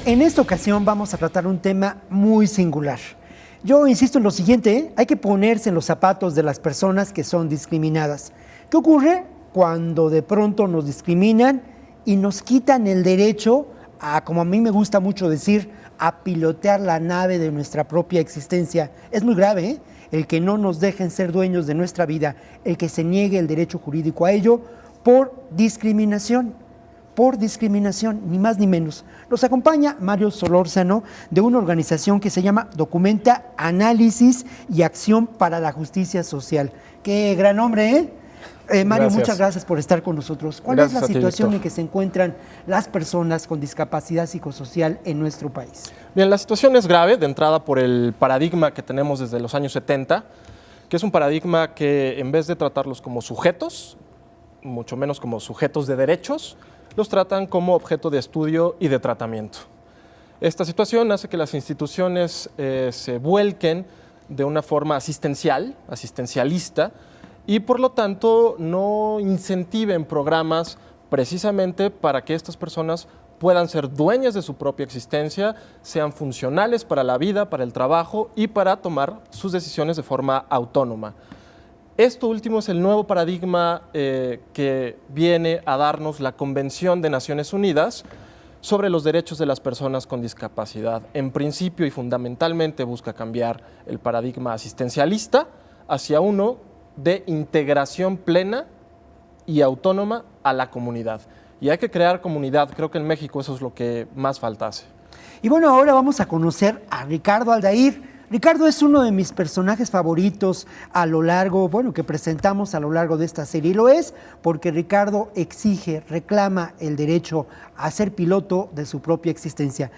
En esta ocasión vamos a tratar un tema muy singular. Yo insisto en lo siguiente, hay que ponerse en los zapatos de las personas que son discriminadas. ¿Qué ocurre cuando de pronto nos discriminan y nos quitan el derecho a, como a mí me gusta mucho decir, a pilotear la nave de nuestra propia existencia? Es muy grave, ¿eh? El que no nos dejen ser dueños de nuestra vida, el que se niegue el derecho jurídico a ello por discriminación, ni más ni menos. Nos acompaña Mario Solórzano, de una organización que se llama Documenta Análisis y Acción para la Justicia Social. Qué gran nombre, ¿eh? Mario, Gracias. muchas gracias por estar con nosotros. ¿Cuál Gracias es la a ti, situación Víctor. en que se encuentran las personas con discapacidad psicosocial en nuestro país? Bien, la situación es grave, de entrada por el paradigma que tenemos desde los años 70, que es un paradigma que en vez de tratarlos como sujetos, mucho menos como sujetos de derechos, los tratan como objeto de estudio y de tratamiento. Esta situación hace que las instituciones se vuelquen de una forma asistencialista, y por lo tanto no incentiven programas precisamente para que estas personas puedan ser dueñas de su propia existencia, sean funcionales para la vida, para el trabajo y para tomar sus decisiones de forma autónoma. Esto último es el nuevo paradigma que viene a darnos la Convención de Naciones Unidas sobre los derechos de las personas con discapacidad. En principio y fundamentalmente busca cambiar el paradigma asistencialista hacia uno de integración plena y autónoma a la comunidad. Y hay que crear comunidad, creo que en México eso es lo que más falta hace. Y bueno, ahora vamos a conocer a Ricardo Aldair. Ricardo es uno de mis personajes favoritos a lo largo, bueno, que presentamos a lo largo de esta serie. Y lo es porque Ricardo reclama el derecho a ser piloto de su propia existencia.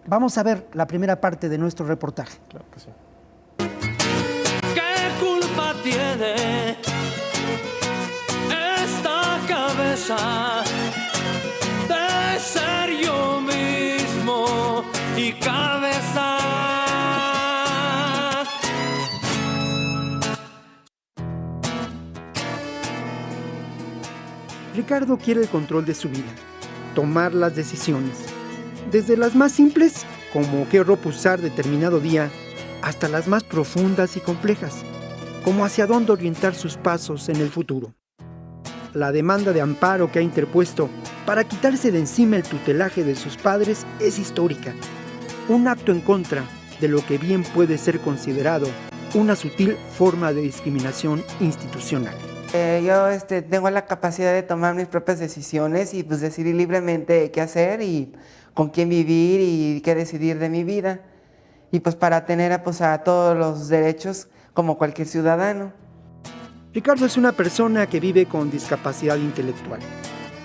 Vamos a ver la primera parte de nuestro reportaje. Claro que sí. ¿Qué culpa tiene esta cabeza de ser yo mismo y cabeza? Ricardo quiere el control de su vida, tomar las decisiones, desde las más simples, como qué ropa usar determinado día, hasta las más profundas y complejas, como hacia dónde orientar sus pasos en el futuro. La demanda de amparo que ha interpuesto para quitarse de encima el tutelaje de sus padres es histórica, un acto en contra de lo que bien puede ser considerado una sutil forma de discriminación institucional. Yo tengo la capacidad de tomar mis propias decisiones y pues decidir libremente qué hacer y con quién vivir y qué decidir de mi vida. Y pues para tener a todos los derechos como cualquier ciudadano. Ricardo es una persona que vive con discapacidad intelectual.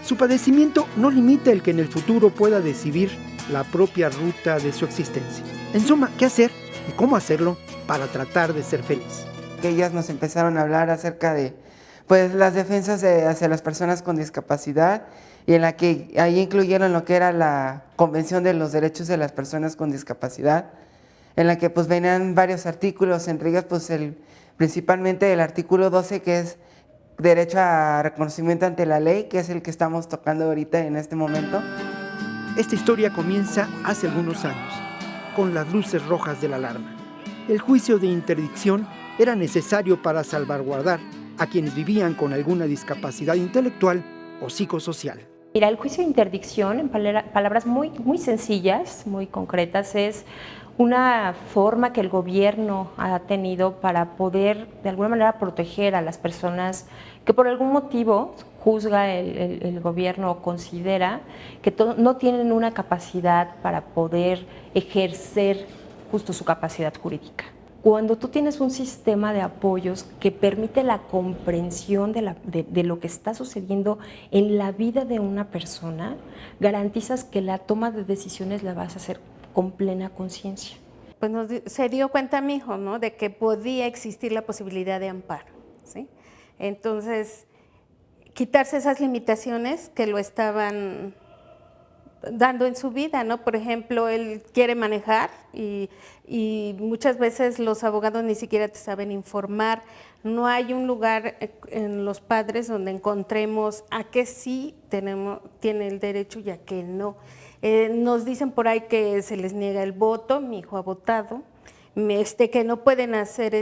Su padecimiento no limita el que en el futuro pueda decidir la propia ruta de su existencia. En suma, ¿qué hacer y cómo hacerlo para tratar de ser feliz? Que ellas nos empezaron a hablar acerca de pues las defensas hacia las personas con discapacidad, y en la que ahí incluyeron lo que era la Convención de los Derechos de las Personas con Discapacidad, en la que pues venían varios artículos, entre ellos pues principalmente el artículo 12, que es derecho a reconocimiento ante la ley, que es el que estamos tocando ahorita en este momento. Esta historia comienza hace algunos años, con las luces rojas de la alarma. El juicio de interdicción era necesario para salvaguardar a quienes vivían con alguna discapacidad intelectual o psicosocial. Mira, el juicio de interdicción, en palabras muy sencillas, muy concretas, es una forma que el gobierno ha tenido para poder de alguna manera proteger a las personas que por algún motivo juzga el gobierno o considera que no tienen una capacidad para poder ejercer justo su capacidad jurídica. Cuando tú tienes un sistema de apoyos que permite la comprensión de lo que está sucediendo en la vida de una persona, garantizas que la toma de decisiones la vas a hacer con plena conciencia. Pues se dio cuenta mi hijo, ¿no?, de que podía existir la posibilidad de amparo, ¿sí? Entonces, quitarse esas limitaciones que lo estaban dando en su vida, ¿no? Por ejemplo, él quiere manejar y muchas veces los abogados ni siquiera te saben informar. No hay un lugar en los padres donde encontremos a qué sí tiene el derecho y a qué no. Nos dicen por ahí que se les niega el voto, mi hijo ha votado, que no pueden hacer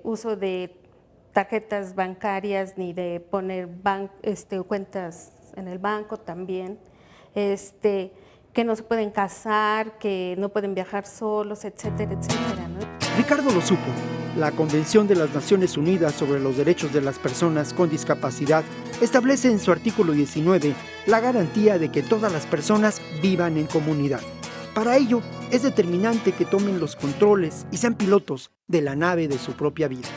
uso de tarjetas bancarias ni de poner cuentas en el banco también, que no se pueden casar, que no pueden viajar solos, etcétera, etcétera, ¿no? Ricardo lo supo. La Convención de las Naciones Unidas sobre los Derechos de las Personas con Discapacidad establece en su artículo 19 la garantía de que todas las personas vivan en comunidad. Para ello, es determinante que tomen los controles y sean pilotos de la nave de su propia vida.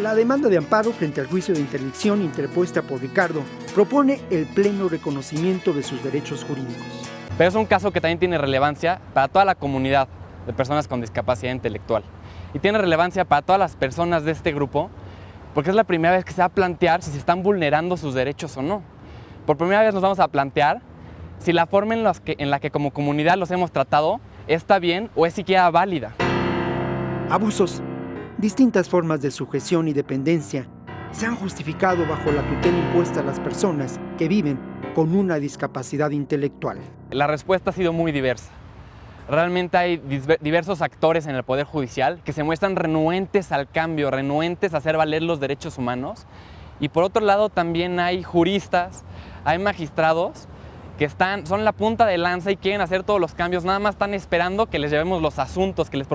La demanda de amparo frente al juicio de interdicción interpuesta por Ricardo propone el pleno reconocimiento de sus derechos jurídicos. Pero es un caso que también tiene relevancia para toda la comunidad de personas con discapacidad intelectual. Y tiene relevancia para todas las personas de este grupo, porque es la primera vez que se va a plantear si se están vulnerando sus derechos o no. Por primera vez nos vamos a plantear si la forma en la que como comunidad los hemos tratado está bien o es siquiera válida. Abusos, distintas formas de sujeción y dependencia se han justificado bajo la tutela impuesta a las personas que viven con una discapacidad intelectual. La respuesta ha sido muy diversa. Realmente hay diversos actores en el Poder Judicial que se muestran renuentes al cambio, renuentes a hacer valer los derechos humanos. Y por otro lado también hay juristas, hay magistrados que son la punta de lanza y quieren hacer todos los cambios, nada más están esperando que les llevemos los asuntos, que les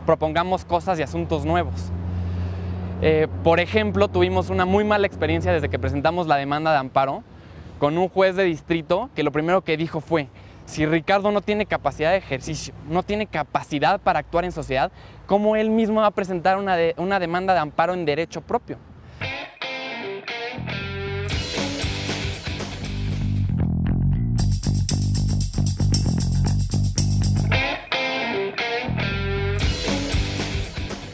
propongamos cosas y asuntos nuevos. Por ejemplo, tuvimos una muy mala experiencia desde que presentamos la demanda de amparo con un juez de distrito que lo primero que dijo fue: si Ricardo no tiene capacidad de ejercicio, no tiene capacidad para actuar en sociedad, ¿cómo él mismo va a presentar una demanda de amparo en derecho propio?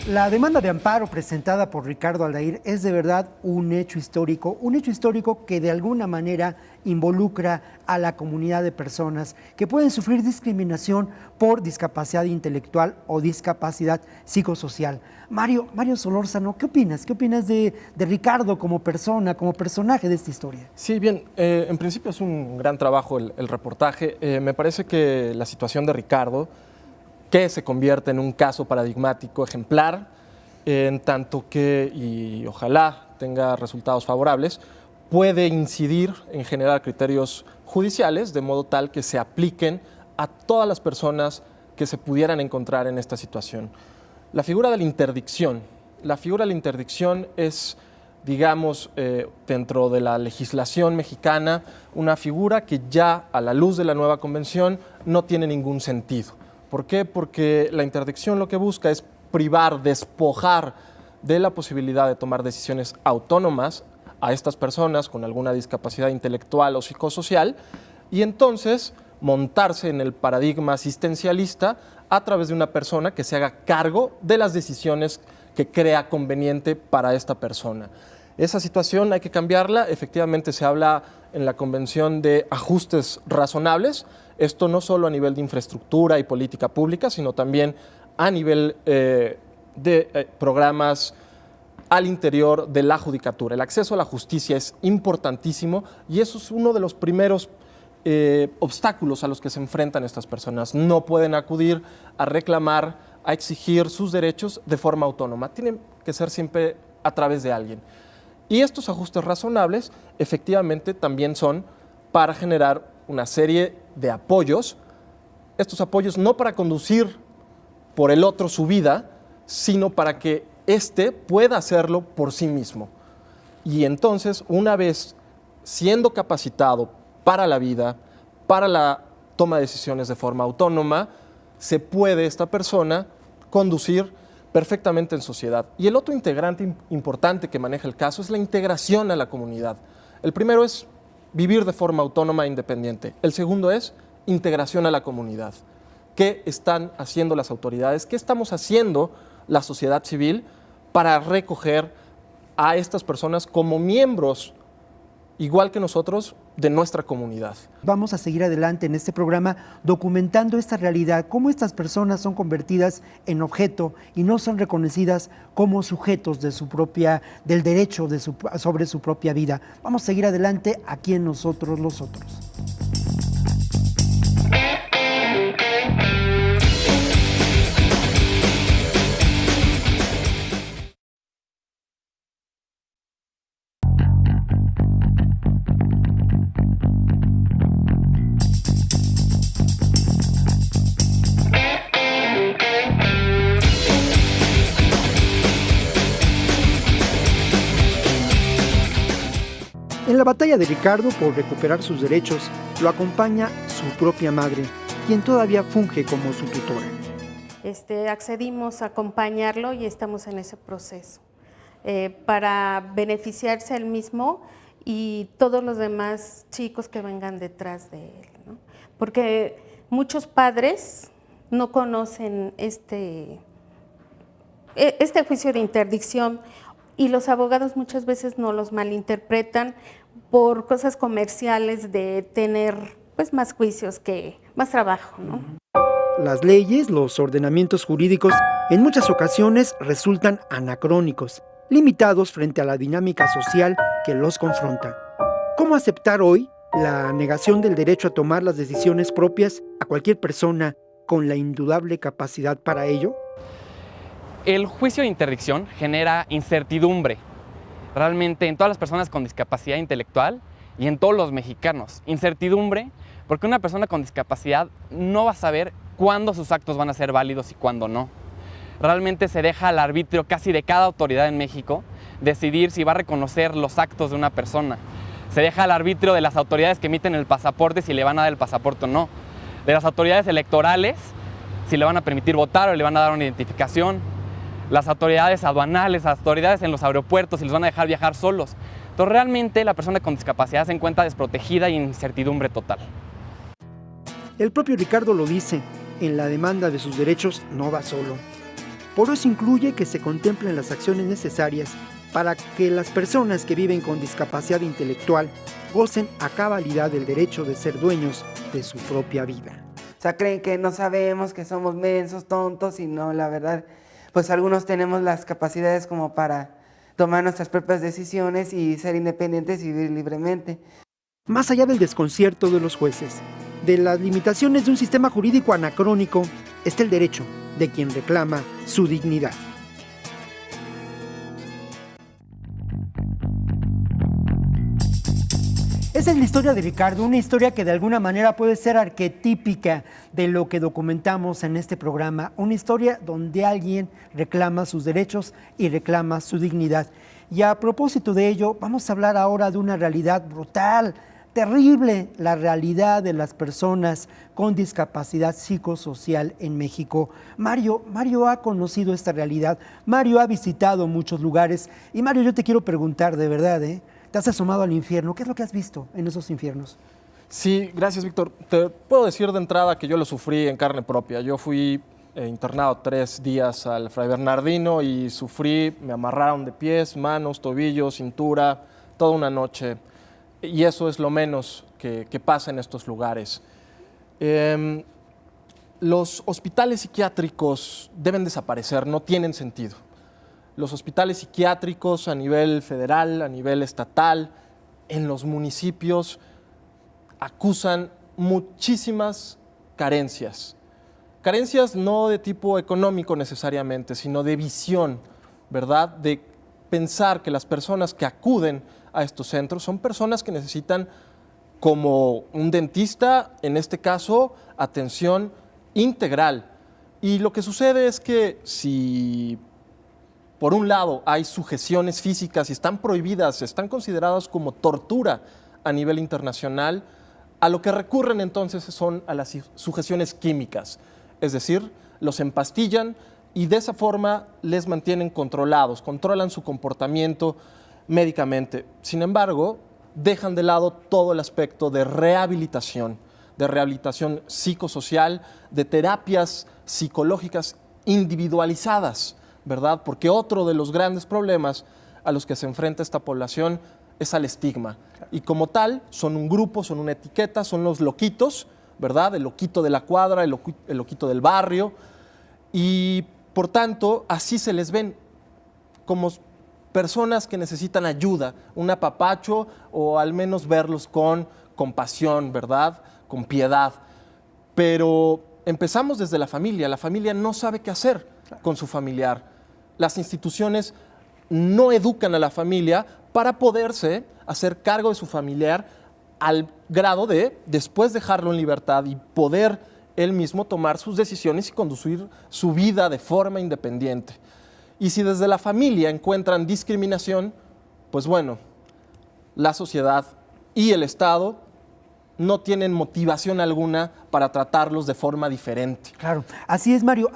La demanda de amparo presentada por Ricardo Aldair es de verdad un hecho histórico que de alguna manera involucra a la comunidad de personas que pueden sufrir discriminación por discapacidad intelectual o discapacidad psicosocial. Mario Solórzano, ¿qué opinas? ¿Qué opinas de Ricardo como persona, como personaje de esta historia? Sí, bien, en principio es un gran trabajo el reportaje. Me parece que la situación de Ricardo, que se convierte en un caso paradigmático ejemplar, en tanto que, y ojalá tenga resultados favorables, puede incidir en generar criterios judiciales de modo tal que se apliquen a todas las personas que se pudieran encontrar en esta situación. La figura de la interdicción es, digamos, dentro de la legislación mexicana, una figura que ya a la luz de la nueva convención no tiene ningún sentido. ¿Por qué? Porque la interdicción lo que busca es privar, despojar de la posibilidad de tomar decisiones autónomas a estas personas con alguna discapacidad intelectual o psicosocial y entonces montarse en el paradigma asistencialista a través de una persona que se haga cargo de las decisiones que crea conveniente para esta persona. Esa situación hay que cambiarla. Efectivamente se habla en la Convención de ajustes razonables. Esto no solo a nivel de infraestructura y política pública, sino también a nivel de programas al interior de la judicatura. El acceso a la justicia es importantísimo y eso es uno de los primeros obstáculos a los que se enfrentan estas personas. No pueden acudir a reclamar, a exigir sus derechos de forma autónoma. Tienen que ser siempre a través de alguien. Y estos ajustes razonables efectivamente también son para generar una serie de apoyos, estos apoyos no para conducir por el otro su vida, sino para que éste pueda hacerlo por sí mismo. Y entonces, una vez siendo capacitado para la vida, para la toma de decisiones de forma autónoma, se puede esta persona conducir perfectamente en sociedad. Y el otro integrante importante que maneja el caso es la integración a la comunidad. El primero es vivir de forma autónoma e independiente. El segundo es integración a la comunidad. ¿Qué están haciendo las autoridades? ¿Qué estamos haciendo la sociedad civil para recoger a estas personas como miembros igual que nosotros, de nuestra comunidad. Vamos a seguir adelante en este programa documentando esta realidad, cómo estas personas son convertidas en objeto y no son reconocidas como sujetos de del derecho sobre su propia vida. Vamos a seguir adelante aquí en Nosotros los Otros. En la batalla de Ricardo por recuperar sus derechos, lo acompaña su propia madre, quien todavía funge como su tutora. Accedimos a acompañarlo y estamos en ese proceso para beneficiarse él mismo y todos los demás chicos que vengan detrás de él, ¿no? Porque muchos padres no conocen este juicio de interdicción y los abogados muchas veces no los malinterpretan por cosas comerciales de tener pues más juicios más trabajo, ¿no? Las leyes, los ordenamientos jurídicos, en muchas ocasiones resultan anacrónicos, limitados frente a la dinámica social que los confronta. ¿Cómo aceptar hoy la negación del derecho a tomar las decisiones propias a cualquier persona con la indudable capacidad para ello? El juicio de interdicción genera incertidumbre realmente en todas las personas con discapacidad intelectual y en todos los mexicanos. Incertidumbre porque una persona con discapacidad no va a saber cuándo sus actos van a ser válidos y cuándo no. Realmente se deja al arbitrio casi de cada autoridad en México decidir si va a reconocer los actos de una persona. Se deja al arbitrio de las autoridades que emiten el pasaporte si le van a dar el pasaporte o no. De las autoridades electorales si le van a permitir votar o le van a dar una identificación. Las autoridades aduanales, las autoridades en los aeropuertos, si los van a dejar viajar solos. Entonces realmente la persona con discapacidad se encuentra desprotegida y en incertidumbre total. El propio Ricardo lo dice, en la demanda de sus derechos no va solo. Por eso incluye que se contemplen las acciones necesarias para que las personas que viven con discapacidad intelectual gocen a cabalidad del derecho de ser dueños de su propia vida. O sea, creen que no sabemos, que somos mensos, tontos, y no, la verdad, pues algunos tenemos las capacidades como para tomar nuestras propias decisiones y ser independientes y vivir libremente. Más allá del desconcierto de los jueces, de las limitaciones de un sistema jurídico anacrónico, está el derecho de quien reclama su dignidad. Esa es la historia de Ricardo, una historia que de alguna manera puede ser arquetípica de lo que documentamos en este programa, una historia donde alguien reclama sus derechos y reclama su dignidad. Y a propósito de ello, vamos a hablar ahora de una realidad brutal, terrible, la realidad de las personas con discapacidad psicosocial en México. Mario ha conocido esta realidad, Mario ha visitado muchos lugares y Mario, yo te quiero preguntar de verdad, ¿te has asomado al infierno? ¿Qué es lo que has visto en esos infiernos? Sí, gracias, Víctor. Te puedo decir de entrada que yo lo sufrí en carne propia. Yo fui internado 3 días al Fray Bernardino y sufrí, me amarraron de pies, manos, tobillos, cintura, toda una noche. Y eso es lo menos que pasa en estos lugares. Los hospitales psiquiátricos deben desaparecer, no tienen sentido. Los hospitales psiquiátricos a nivel federal, a nivel estatal, en los municipios, acusan muchísimas carencias. Carencias no de tipo económico necesariamente, sino de visión, ¿verdad? De pensar que las personas que acuden a estos centros son personas que necesitan, como un dentista, en este caso, atención integral. Y lo que sucede es que si por un lado hay sujeciones físicas y están prohibidas, están consideradas como tortura a nivel internacional, a lo que recurren entonces son a las sujeciones químicas, es decir, los empastillan y de esa forma les mantienen controlados, controlan su comportamiento médicamente. Sin embargo, dejan de lado todo el aspecto de rehabilitación psicosocial, de terapias psicológicas individualizadas, ¿verdad? Porque otro de los grandes problemas a los que se enfrenta esta población es al estigma. Y como tal, son un grupo, son una etiqueta, son los loquitos, ¿verdad? El loquito de la cuadra, el loquito del barrio. Y por tanto, así se les ven como personas que necesitan ayuda, un apapacho o al menos verlos con compasión, ¿verdad? Con piedad. Pero empezamos desde la familia no sabe qué hacer con su familiar. Las instituciones no educan a la familia para poderse hacer cargo de su familiar al grado de después dejarlo en libertad y poder él mismo tomar sus decisiones y conducir su vida de forma independiente. Y si desde la familia encuentran discriminación, pues bueno, la sociedad y el Estado no tienen motivación alguna para tratarlos de forma diferente. Claro, así es, Mario.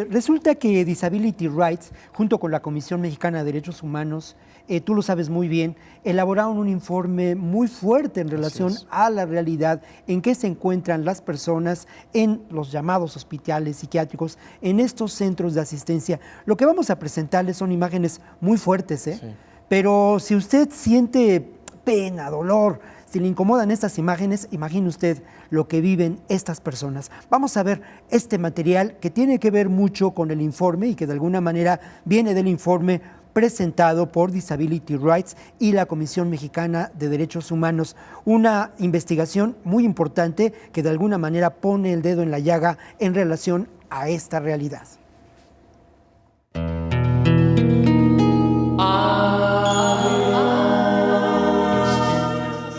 Resulta que Disability Rights, junto con la Comisión Mexicana de Derechos Humanos, tú lo sabes muy bien, elaboraron un informe muy fuerte en relación a la realidad en que se encuentran las personas en los llamados hospitales psiquiátricos, en estos centros de asistencia. Lo que vamos a presentarles son imágenes muy fuertes, ¿eh? Sí. Pero si usted siente pena, dolor, si le incomodan estas imágenes, imagine usted lo que viven estas personas. Vamos a ver este material que tiene que ver mucho con el informe y que de alguna manera viene del informe presentado por Disability Rights y la Comisión Mexicana de Derechos Humanos. Una investigación muy importante que de alguna manera pone el dedo en la llaga en relación a esta realidad.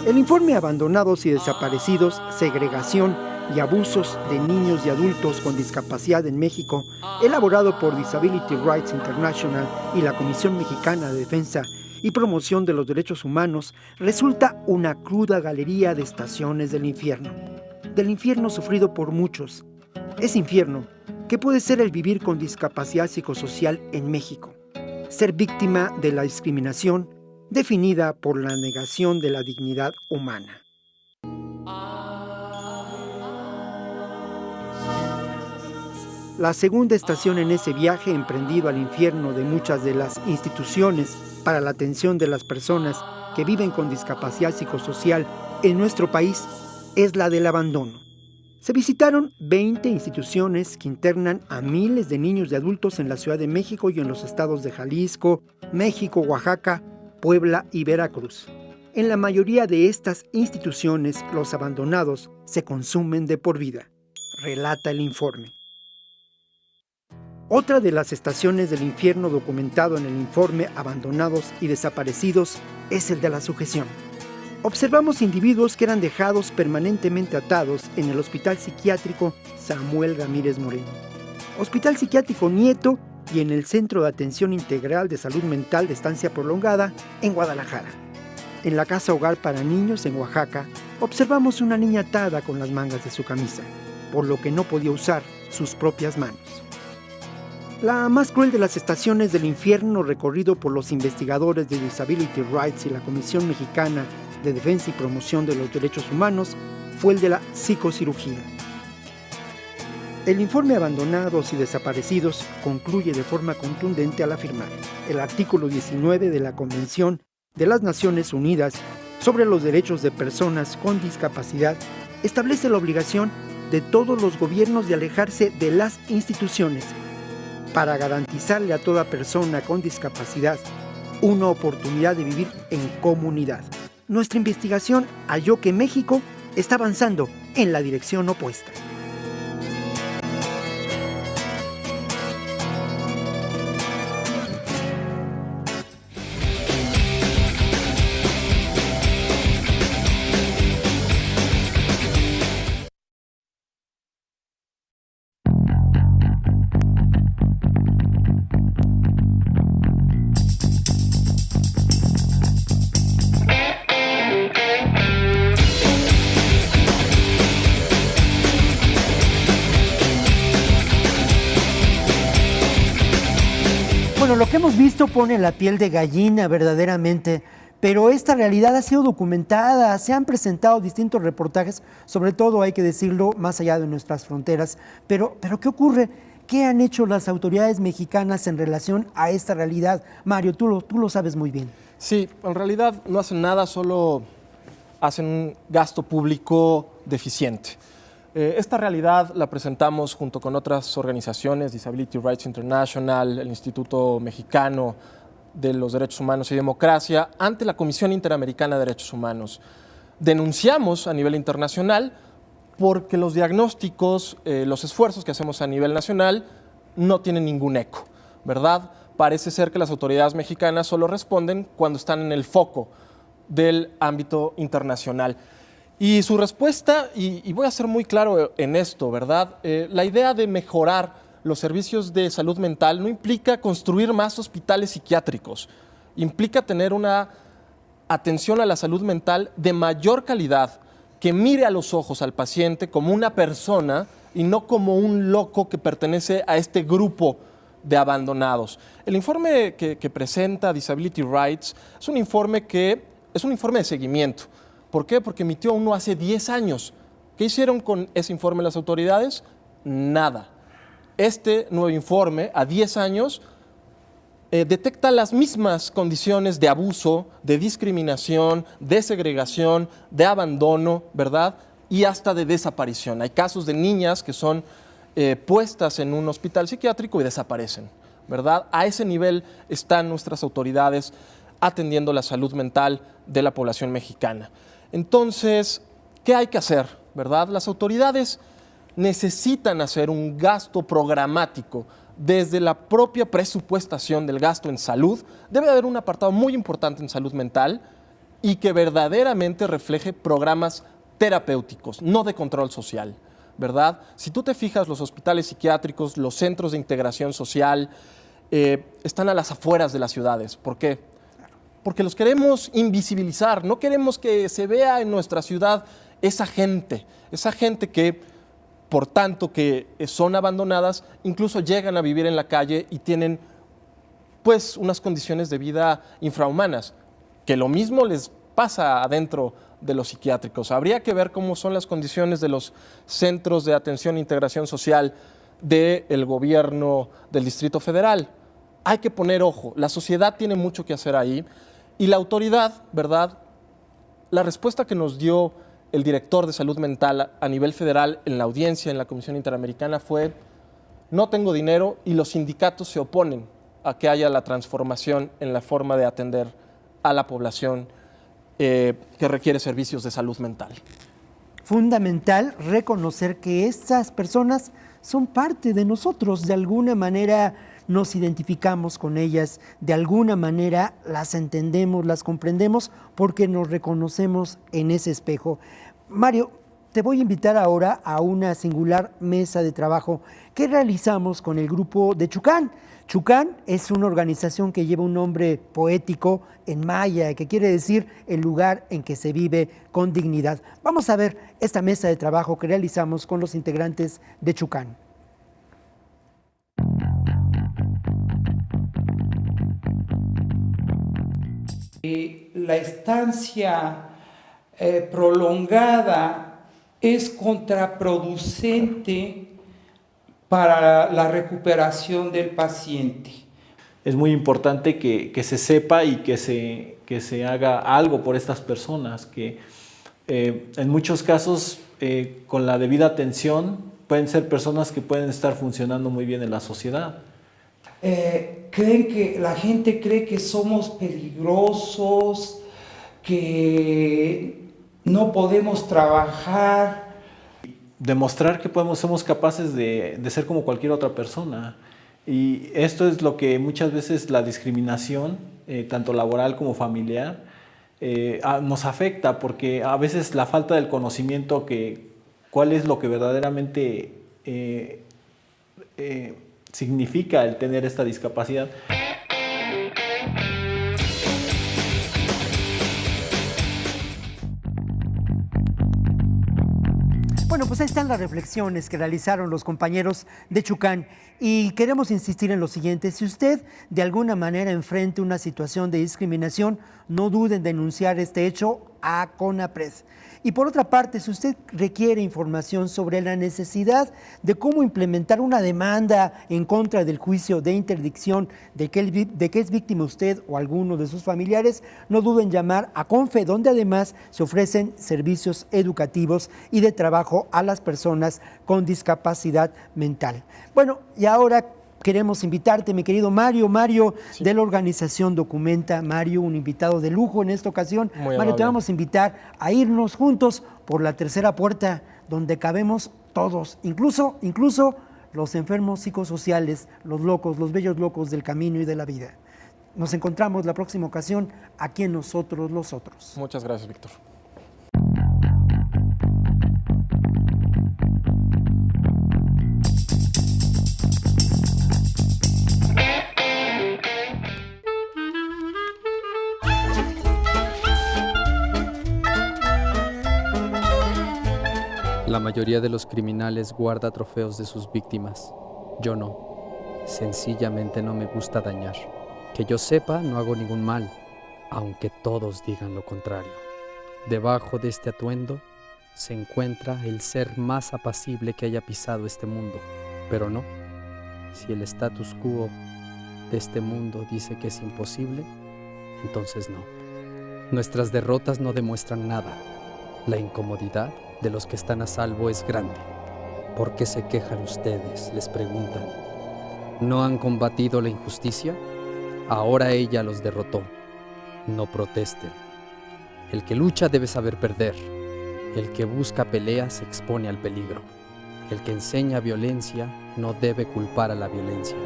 El informe Abandonados y Desaparecidos, Segregación y Abusos de Niños y Adultos con Discapacidad en México, elaborado por Disability Rights International y la Comisión Mexicana de Defensa y Promoción de los Derechos Humanos, resulta una cruda galería de estaciones del infierno sufrido por muchos. Ese infierno que puede ser el vivir con discapacidad psicosocial en México, ser víctima de la discriminación definida por la negación de la dignidad humana. La segunda estación en ese viaje emprendido al infierno de muchas de las instituciones para la atención de las personas que viven con discapacidad psicosocial en nuestro país es la del abandono. Se visitaron 20 instituciones que internan a miles de niños y adultos en la Ciudad de México y en los estados de Jalisco, México, Oaxaca, Puebla y Veracruz. En la mayoría de estas instituciones, los abandonados se consumen de por vida, relata el informe. Otra de las estaciones del infierno documentado en el informe Abandonados y Desaparecidos es el de la sujeción. Observamos individuos que eran dejados permanentemente atados en el Hospital Psiquiátrico Samuel Ramírez Moreno, Hospital Psiquiátrico Nieto y en el Centro de Atención Integral de Salud Mental de Estancia Prolongada en Guadalajara. En la Casa Hogar para Niños en Oaxaca, observamos una niña atada con las mangas de su camisa, por lo que no podía usar sus propias manos. La más cruel de las estaciones del infierno recorrido por los investigadores de Disability Rights y la Comisión Mexicana de Defensa y Promoción de los Derechos Humanos fue el de la psicocirugía. El informe Abandonados y Desaparecidos concluye de forma contundente al afirmar: el artículo 19 de la Convención de las Naciones Unidas sobre los Derechos de Personas con Discapacidad establece la obligación de todos los gobiernos de alejarse de las instituciones para garantizarle a toda persona con discapacidad una oportunidad de vivir en comunidad. Nuestra investigación halló que México está avanzando en la dirección opuesta. Bueno, lo que hemos visto pone la piel de gallina verdaderamente, pero esta realidad ha sido documentada, se han presentado distintos reportajes, sobre todo hay que decirlo, más allá de nuestras fronteras. Pero ¿qué ocurre? ¿Qué han hecho las autoridades mexicanas en relación a esta realidad? Mario, tú lo sabes muy bien. Sí, en realidad no hacen nada, solo hacen un gasto público deficiente. Esta realidad la presentamos junto con otras organizaciones, Disability Rights International, el Instituto Mexicano de los Derechos Humanos y Democracia, ante la Comisión Interamericana de Derechos Humanos. Denunciamos a nivel internacional porque los diagnósticos, los esfuerzos que hacemos a nivel nacional no tienen ningún eco, ¿verdad? Parece ser que las autoridades mexicanas solo responden cuando están en el foco del ámbito internacional. Y su respuesta, y voy a ser muy claro en esto, ¿verdad? La idea de mejorar los servicios de salud mental no implica construir más hospitales psiquiátricos, implica tener una atención a la salud mental de mayor calidad, que mire a los ojos al paciente como una persona y no como un loco que pertenece a este grupo de abandonados. El informe que presenta Disability Rights es un informe de seguimiento. ¿Por qué? Porque emitió uno hace 10 años. ¿Qué hicieron con ese informe las autoridades? Nada. Este nuevo informe, a 10 años, detecta las mismas condiciones de abuso, de discriminación, de segregación, de abandono, ¿verdad? Y hasta de desaparición. Hay casos de niñas que son puestas en un hospital psiquiátrico y desaparecen, ¿verdad? A ese nivel están nuestras autoridades atendiendo la salud mental de la población mexicana. Entonces, ¿qué hay que hacer, verdad? Las autoridades necesitan hacer un gasto programático desde la propia presupuestación del gasto en salud. Debe haber un apartado muy importante en salud mental y que verdaderamente refleje programas terapéuticos, no de control social, ¿verdad? Si tú te fijas, los hospitales psiquiátricos, los centros de integración social, están a las afueras de las ciudades. ¿Por qué? Porque los queremos invisibilizar, no queremos que se vea en nuestra ciudad esa gente que, por tanto que son abandonadas, incluso llegan a vivir en la calle y tienen pues unas condiciones de vida infrahumanas, que lo mismo les pasa adentro de los psiquiátricos. Habría que ver cómo son las condiciones de los centros de atención e integración social del gobierno del Distrito Federal. Hay que poner ojo, la sociedad tiene mucho que hacer ahí y la autoridad, ¿verdad? La respuesta que nos dio el director de salud mental a nivel federal en la audiencia en la Comisión Interamericana fue: no tengo dinero, y los sindicatos se oponen a que haya la transformación en la forma de atender a la población que requiere servicios de salud mental. Fundamental reconocer que estas personas son parte de nosotros, de alguna manera nos identificamos con ellas, de alguna manera las entendemos, las comprendemos, porque nos reconocemos en ese espejo. Mario, te voy a invitar ahora a una singular mesa de trabajo que realizamos con el grupo de Chucán. Chucán es una organización que lleva un nombre poético en maya, que quiere decir el lugar en que se vive con dignidad. Vamos a ver esta mesa de trabajo que realizamos con los integrantes de Chucán. La estancia prolongada es contraproducente para la recuperación del paciente. Es muy importante que se sepa y que se haga algo por estas personas, que en muchos casos con la debida atención pueden ser personas que pueden estar funcionando muy bien en la sociedad. La gente cree que somos peligrosos, que no podemos trabajar. Demostrar que somos capaces de ser como cualquier otra persona. Y esto es lo que muchas veces la discriminación, tanto laboral como familiar, nos afecta, porque a veces la falta del conocimiento cuál es lo que verdaderamente significa el tener esta discapacidad. Bueno, pues ahí están las reflexiones que realizaron los compañeros de Chucán y queremos insistir en lo siguiente: si usted de alguna manera enfrenta una situación de discriminación, no duden en denunciar este hecho a CONAPRED. Y por otra parte, si usted requiere información sobre la necesidad de cómo implementar una demanda en contra del juicio de interdicción de que es víctima usted o alguno de sus familiares, no duden en llamar a CONFE, donde además se ofrecen servicios educativos y de trabajo a las personas con discapacidad mental. Bueno, y ahora queremos invitarte, mi querido Mario, de la organización Documenta. Mario, un invitado de lujo en esta ocasión. Muy Mario, amable. te vamos a invitar a irnos juntos por la tercera puerta, donde cabemos todos, incluso los enfermos psicosociales, los locos, los bellos locos del camino y de la vida. Nos encontramos la próxima ocasión aquí en Nosotros los Otros. Muchas gracias, Víctor. La mayoría de los criminales guarda trofeos de sus víctimas. Yo no. Sencillamente no me gusta dañar. Que yo sepa, no hago ningún mal, aunque todos digan lo contrario. Debajo de este atuendo se encuentra el ser más apacible que haya pisado este mundo. Pero no. Si el status quo de este mundo dice que es imposible, entonces no. Nuestras derrotas no demuestran nada. La incomodidad de los que están a salvo es grande. ¿Por qué se quejan ustedes?, les preguntan. ¿No han combatido la injusticia? Ahora ella los derrotó. No protesten. El que lucha debe saber perder. El que busca pelea se expone al peligro. El que enseña violencia no debe culpar a la violencia.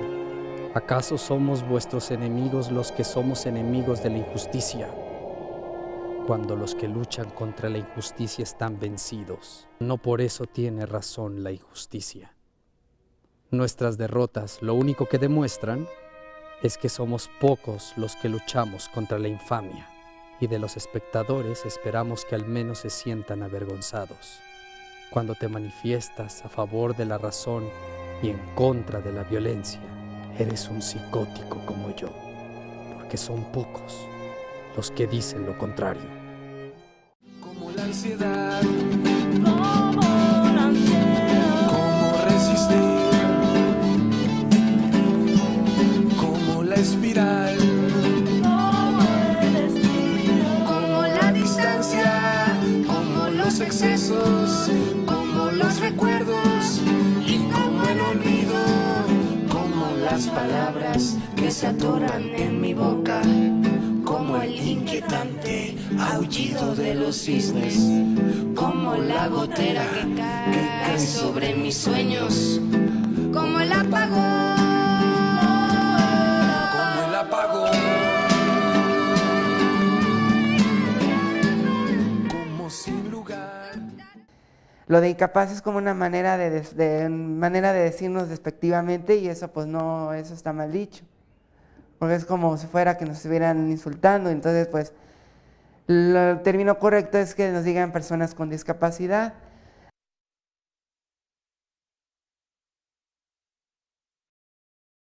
¿Acaso somos vuestros enemigos los que somos enemigos de la injusticia? Cuando los que luchan contra la injusticia están vencidos. No por eso tiene razón la injusticia. Nuestras derrotas lo único que demuestran es que somos pocos los que luchamos contra la infamia, y de los espectadores esperamos que al menos se sientan avergonzados. Cuando te manifiestas a favor de la razón y en contra de la violencia, eres un psicótico como yo, porque son pocos los que dicen lo contrario. Como la ansiedad, como resistir, como la espiral, como la distancia, como los excesos, como los recuerdos y como el olvido, como las palabras que se atoran en mi boca, como el inquietante aullido de los cisnes, como la gotera que cae sobre mis sueños, como el apagón, como el apagón, como sin lugar. Lo de incapaz es como una manera manera de decirnos despectivamente, y eso pues no, eso está mal dicho. Porque es como si fuera que nos estuvieran insultando. Entonces, pues, el término correcto es que nos digan personas con discapacidad.